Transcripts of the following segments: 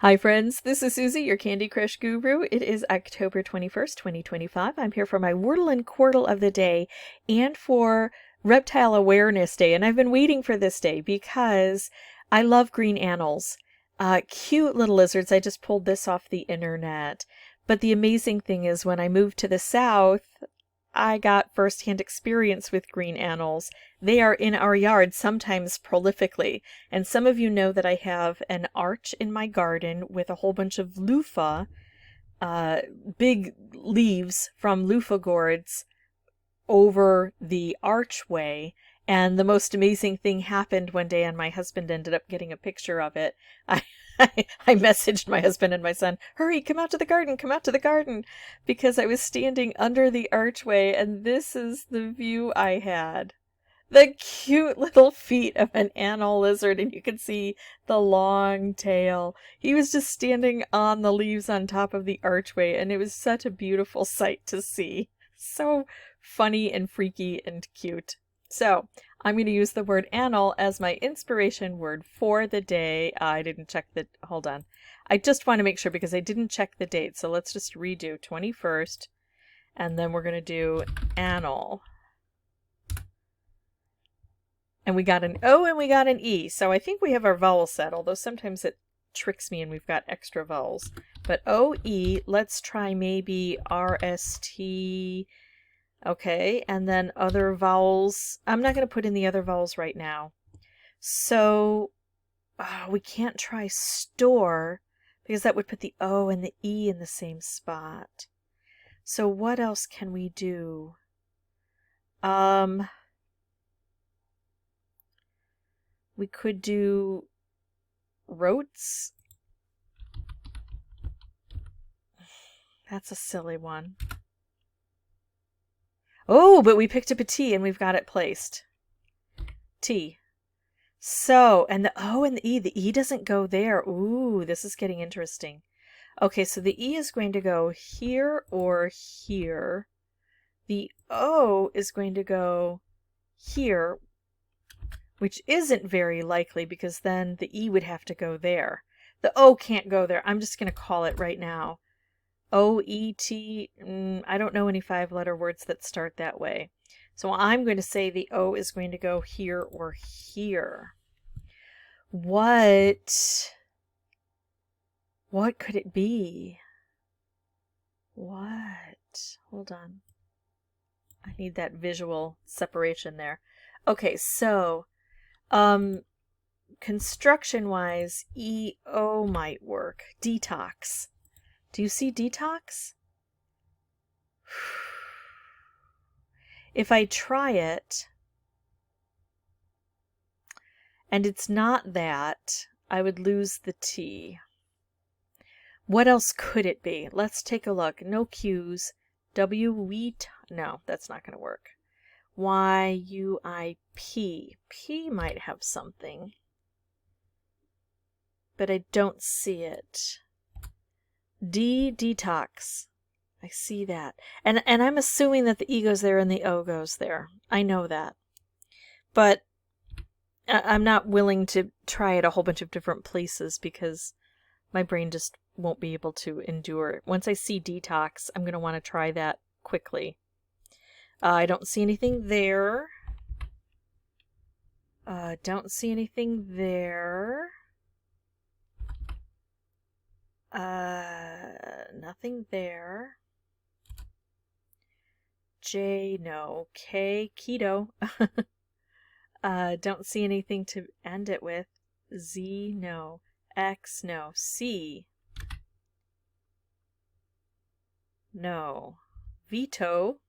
Hi friends, this is Suzy, your Candy Crush guru. It is October 21st, 2025. I'm here for my Wordle and Quordle of the day and for Reptile Awareness Day. And I've been waiting for this day because I love green animals. Cute little lizards. I just pulled this off the internet. But the amazing thing is when I moved to the south, I got firsthand experience with green animals. They are in our yard, sometimes prolifically. And some of you know that I have an arch in my garden with a whole bunch of loofah, big leaves from loofah gourds over the archway. And the most amazing thing happened one day, and my husband ended up getting a picture of it. I messaged my husband and my son, hurry, come out to the garden, because I was standing under the archway, and this is the view I had. The cute little feet of an anole lizard, and you can see the long tail. He was just standing on the leaves on top of the archway, and it was such a beautiful sight to see. So funny and freaky and cute. So I'm going to use the word anole as my inspiration word for the day. I didn't check the, hold on. I just want to make sure because I didn't check the date. So let's just redo 21st, and then we're going to do anole. And we got an O and we got an E. So I think we have our vowel set, although sometimes it tricks me and we've got extra vowels. But O-E, let's try maybe R-S-T. Okay, and then other vowels. I'm not going to put in the other vowels right now. So we can't try store because that would put the O and the E in the same spot. So what else can we do? We could do rotes. That's a silly one. Oh, but we picked up a T and we've got it placed. T. So, and the O and the E doesn't go there. Ooh, this is getting interesting. Okay, so the E is going to go here or here. The O is going to go here, which isn't very likely because then the E would have to go there. The O can't go there. I'm just going to call it right now. O-E-T, I don't know any 5-letter words that start that way. So I'm going to say the O is going to go here or here. What could it be? What? Hold on. I need that visual separation there. Okay, so construction-wise, E-O might work. Detox. Do you see detox? If I try it, and it's not that, I would lose the T. What else could it be? Let's take a look. No Q's. No, that's not going to work. Y-U-I-P. P might have something, but I don't see it. Detox. I see that. And I'm assuming that the E goes there and the O goes there. I know that. But I'm not willing to try it a whole bunch of different places because my brain just won't be able to endure it. Once I see detox, I'm going to want to try that quickly. I don't see anything there. Don't see anything there. Nothing there. J, no. K, keto. Don't see anything to end it with. Z, no. X, no. C, no. Veto,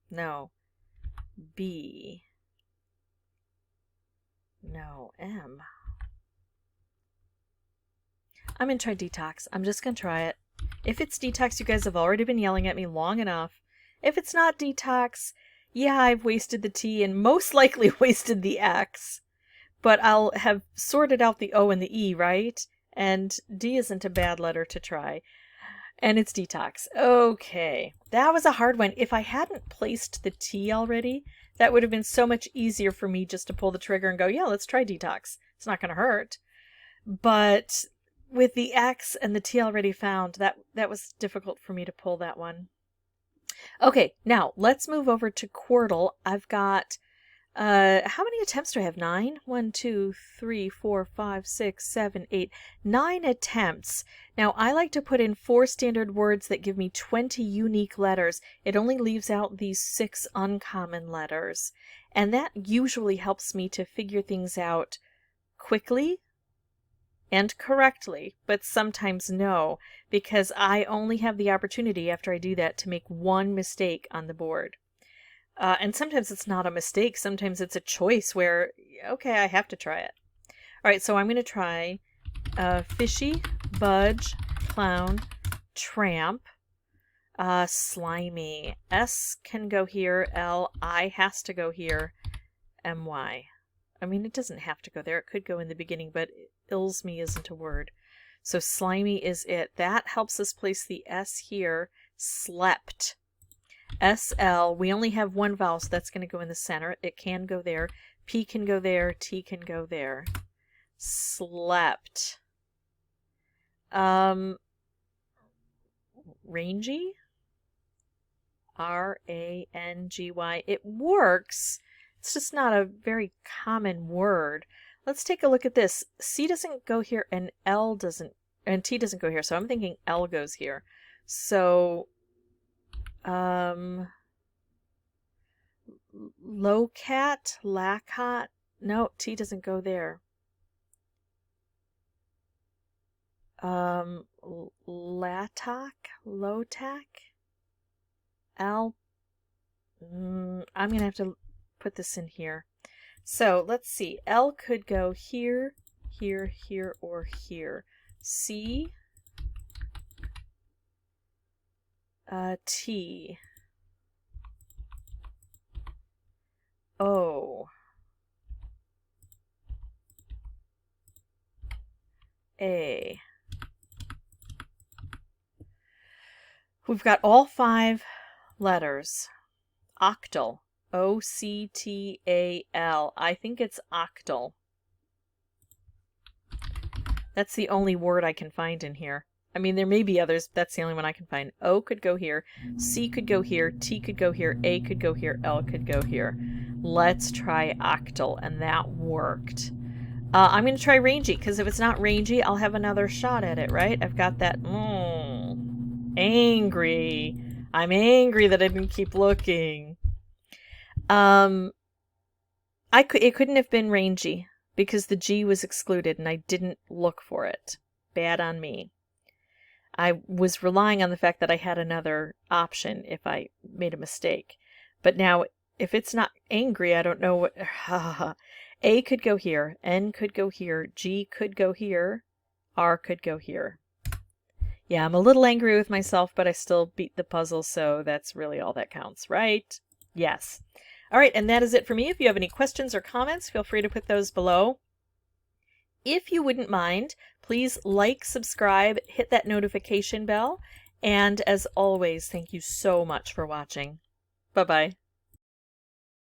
no. B, no. M. I'm going to try detox. I'm just going to try it. If it's detox, you guys have already been yelling at me long enough. If it's not detox, yeah, I've wasted the T and most likely wasted the X. But I'll have sorted out the O and the E, right? And D isn't a bad letter to try. And it's detox. Okay. That was a hard one. If I hadn't placed the T already, that would have been so much easier for me just to pull the trigger and go, yeah, let's try detox. It's not going to hurt. But with the X and the T already found, that was difficult for me to pull that one. Okay, now let's move over to Quordle. I've got, how many attempts do I have? 9? 1, 2, 3, 4, 5, 6, 7, 8, 9 attempts. Now, I like to put in 4 standard words that give me 20 unique letters. It only leaves out these 6 uncommon letters. And that usually helps me to figure things out quickly and correctly, but sometimes no, because I only have the opportunity after I do that to make 1 mistake on the board. And sometimes it's not a mistake. Sometimes it's a choice where, okay, I have to try it. All right, so I'm going to try fishy, budge, clown, tramp, slimy. S can go here. L, I has to go here. MY. I mean, it doesn't have to go there. It could go in the beginning, but ilsme isn't a word. So slimy is it. That helps us place the S here. Slept. SL, we only have 1 vowel, so that's going to go in the center. It can go there. P can go there. T can go there. Slept. Rangy? R-A-N-G-Y. It works. It's just not a very common word. Let's take a look at this. C doesn't go here and L doesn't, and T doesn't go here. So I'm thinking L goes here. So, low-cat, lacot. No, T doesn't go there. Latak, low-tack, L. I'm going to have to put this in here. So let's see. L could go here, here, here, or here. C, T, O, A. We've got all 5 letters. Octal. O-C-T-A-L. I think it's octal. That's the only word I can find in here. I mean, there may be others, but that's the only one I can find. O could go here. C could go here. T could go here. A could go here. L could go here. Let's try octal, and that worked. I'm going to try rangy, because if it's not rangy, I'll have another shot at it, right? I've got that, angry. I'm angry that I didn't keep looking. It couldn't have been rangy because the G was excluded and I didn't look for it. Bad on me. I was relying on the fact that I had another option if I made a mistake. But now, if it's not angry, I don't know what... A could go here, N could go here, G could go here, R could go here. Yeah, I'm a little angry with myself, but I still beat the puzzle, so that's really all that counts, right? Yes. All right, and that is it for me. If you have any questions or comments, feel free to put those below. If you wouldn't mind, please like, subscribe, hit that notification bell, and as always, thank you so much for watching. Bye-bye.